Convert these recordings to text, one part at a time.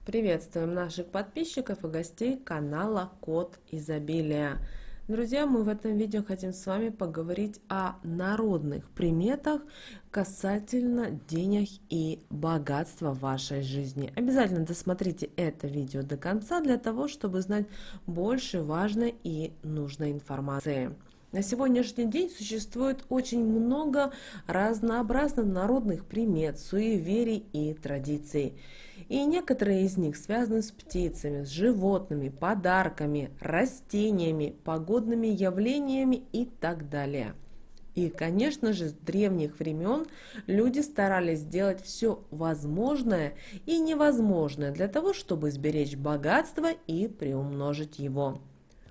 Приветствуем наших подписчиков и гостей канала Код Изобилия. Друзья, мы в этом видео хотим с вами поговорить о народных приметах касательно денег и богатства в вашей жизни. Обязательно досмотрите это видео до конца для того, чтобы знать больше важной и нужной информации. На сегодняшний день существует очень много разнообразных народных примет, суеверий и традиций. И некоторые из них связаны с птицами, с животными, подарками, растениями, погодными явлениями и так далее. И, конечно же, с древних времен люди старались сделать все возможное и невозможное для того, чтобы сберечь богатство и приумножить его.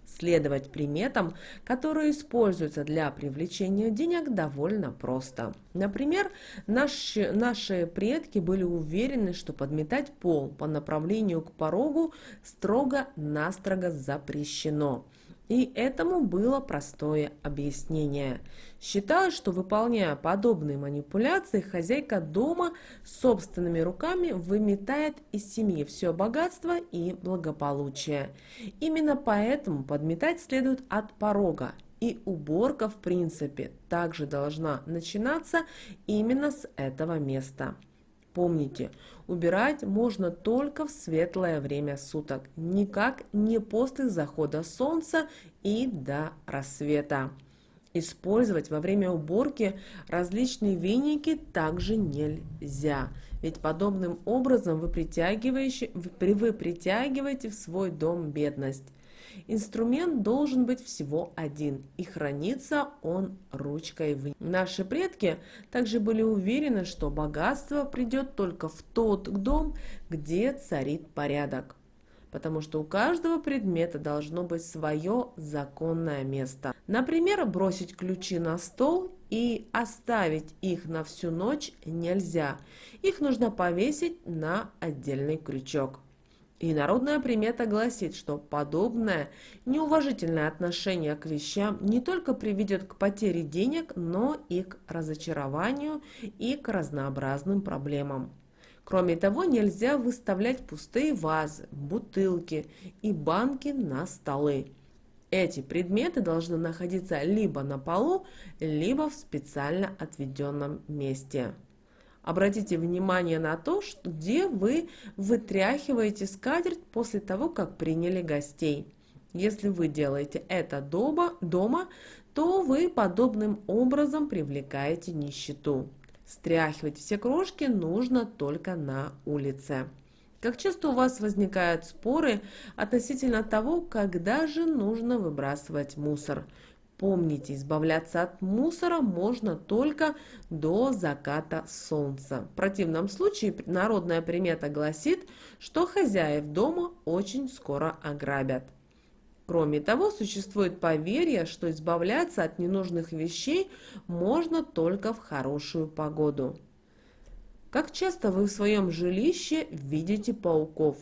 Следовать приметам, которые используются для привлечения денег, довольно просто. Например, наши предки были уверены, что подметать пол по направлению к порогу строго-настрого запрещено. И этому было простое объяснение. Считалось, что выполняя подобные манипуляции, хозяйка дома собственными руками выметает из семьи все богатство и благополучие. Именно поэтому подметать следует от порога. И уборка, в принципе, также должна начинаться именно с этого места. Помните, убирать можно только в светлое время суток, никак не после захода солнца и до рассвета. Использовать во время уборки различные веники также нельзя, ведь подобным образом вы притягиваете в свой дом бедность. Инструмент должен быть всего один, и хранится он ручкой вниз. Наши предки также были уверены, что богатство придет только в тот дом, где царит порядок, потому что у каждого предмета должно быть свое законное место. Например, бросить ключи на стол и оставить их на всю ночь нельзя. Их нужно повесить на отдельный крючок. И народная примета гласит, что подобное неуважительное отношение к вещам не только приведет к потере денег, но и к разочарованию и к разнообразным проблемам. Кроме того, нельзя выставлять пустые вазы, бутылки и банки на столы. Эти предметы должны находиться либо на полу, либо в специально отведенном месте. Обратите внимание на то, где вы вытряхиваете скатерть после того, как приняли гостей. Если вы делаете это дома, то вы подобным образом привлекаете нищету. Стряхивать все крошки нужно только на улице. Как часто у вас возникают споры относительно того, когда же нужно выбрасывать мусор? Помните, избавляться от мусора можно только до заката солнца. В противном случае народная примета гласит, что хозяев дома очень скоро ограбят. Кроме того, существует поверье, что избавляться от ненужных вещей можно только в хорошую погоду. Как часто вы в своем жилище видите пауков?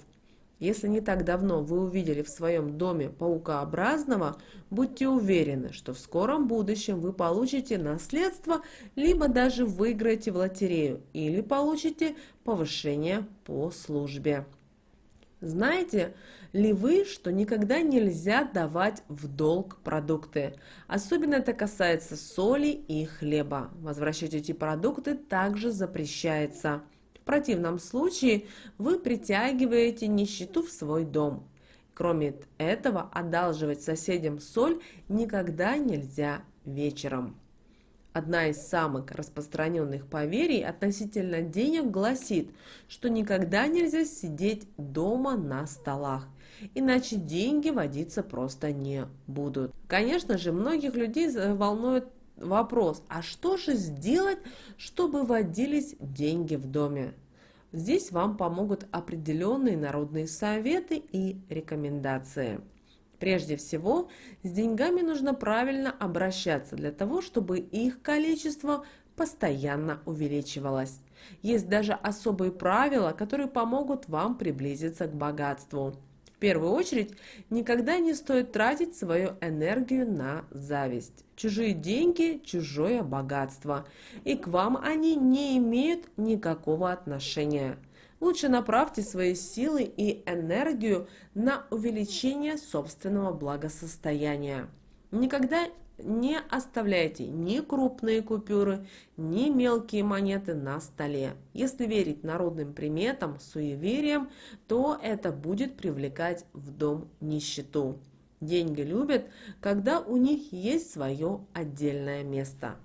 Если не так давно вы увидели в своем доме паукообразного, будьте уверены, что в скором будущем вы получите наследство, либо даже выиграете в лотерею, или получите повышение по службе. Знаете ли вы, что никогда нельзя давать в долг продукты? Особенно это касается соли и хлеба. Возвращать эти продукты также запрещается. В противном случае вы притягиваете нищету в свой дом. Кроме этого, одалживать соседям соль никогда нельзя вечером. Одна из самых распространенных поверий относительно денег гласит, что никогда нельзя сидеть дома на столах, иначе деньги водиться просто не будут. Конечно же, многих людей волнует вопрос, а что же сделать, чтобы водились деньги в доме? Здесь вам помогут определенные народные советы и рекомендации. Прежде всего, с деньгами нужно правильно обращаться для того, чтобы их количество постоянно увеличивалось. Есть даже особые правила, которые помогут вам приблизиться к богатству. В первую очередь, никогда не стоит тратить свою энергию на зависть. Чужие деньги – чужое богатство, и к вам они не имеют никакого отношения. Лучше направьте свои силы и энергию на увеличение собственного благосостояния. Никогда не оставляйте ни крупные купюры, ни мелкие монеты на столе. Если верить народным приметам, суевериям, то это будет привлекать в дом нищету. Деньги любят, когда у них есть свое отдельное место.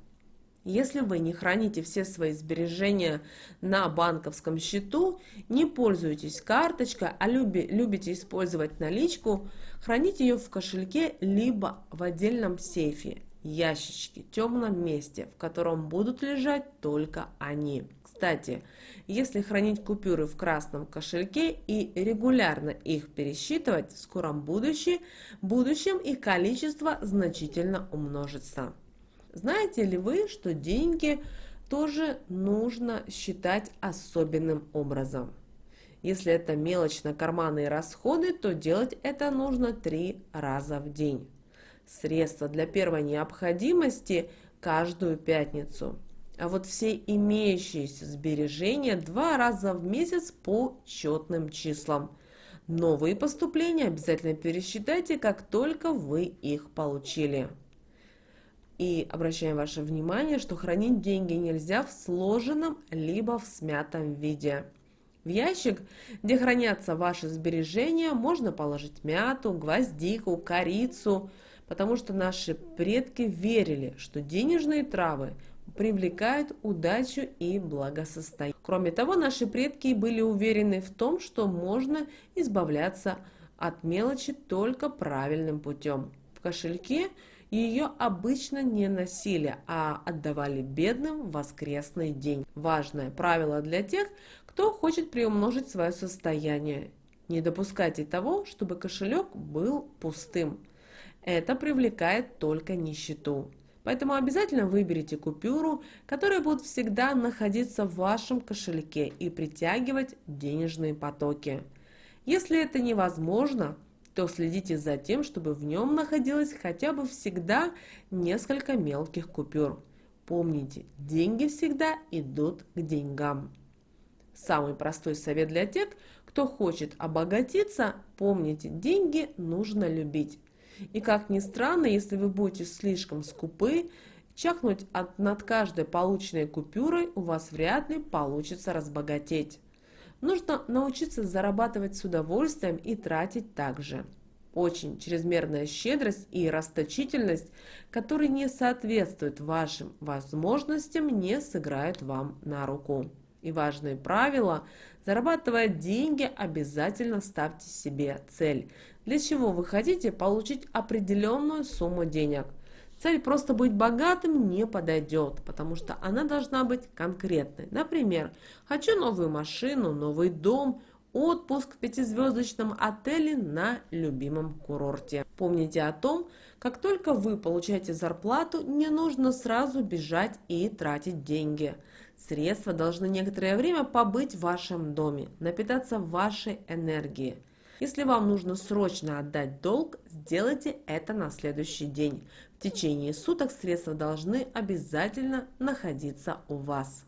Если вы не храните все свои сбережения на банковском счету, не пользуетесь карточкой, а любите использовать наличку, храните ее в кошельке либо в отдельном сейфе, ящичке, темном месте, в котором будут лежать только они. Кстати, если хранить купюры в красном кошельке и регулярно их пересчитывать, в скором будущем их количество значительно умножится. Знаете ли вы, что деньги тоже нужно считать особенным образом? Если это мелочно-карманные расходы, то делать это нужно 3 раза в день. Средства для первой необходимости каждую пятницу. А вот все имеющиеся сбережения 2 раза в месяц по четным числам. Новые поступления обязательно пересчитайте, как только вы их получили. И обращаем ваше внимание, что хранить деньги нельзя в сложенном либо в смятом виде. В ящик, где хранятся ваши сбережения, можно положить мяту, гвоздику, корицу, потому что наши предки верили, что денежные травы привлекают удачу и благосостояние. Кроме того, наши предки были уверены в том, что можно избавляться от мелочи только правильным путем. В кошельке ее обычно не носили, а отдавали бедным в воскресный день. Важное правило для тех, кто хочет приумножить свое состояние. Не допускайте того, чтобы кошелек был пустым. Это привлекает только нищету. Поэтому обязательно выберите купюру, которая будет всегда находиться в вашем кошельке и притягивать денежные потоки. Если это невозможно, то следите за тем, чтобы в нем находилось хотя бы всегда несколько мелких купюр. Помните, деньги всегда идут к деньгам. Самый простой совет для тех, кто хочет обогатиться, помните, деньги нужно любить. И как ни странно, если вы будете слишком скупы, чахнуть над каждой полученной купюрой у вас вряд ли получится разбогатеть. Нужно научиться зарабатывать с удовольствием и тратить также. Очень чрезмерная щедрость и расточительность, которые не соответствуют вашим возможностям, не сыграют вам на руку. И важное правило: зарабатывая деньги, обязательно ставьте себе цель. Для чего вы хотите получить определенную сумму денег. Цель просто быть богатым не подойдет, потому что она должна быть конкретной. Например, хочу новую машину, новый дом, отпуск в 5-звездочном отеле на любимом курорте. Помните о том, как только вы получаете зарплату, не нужно сразу бежать и тратить деньги. Средства должны некоторое время побыть в вашем доме, напитаться вашей энергией. Если вам нужно срочно отдать долг, сделайте это на следующий день. В течение суток средства должны обязательно находиться у вас.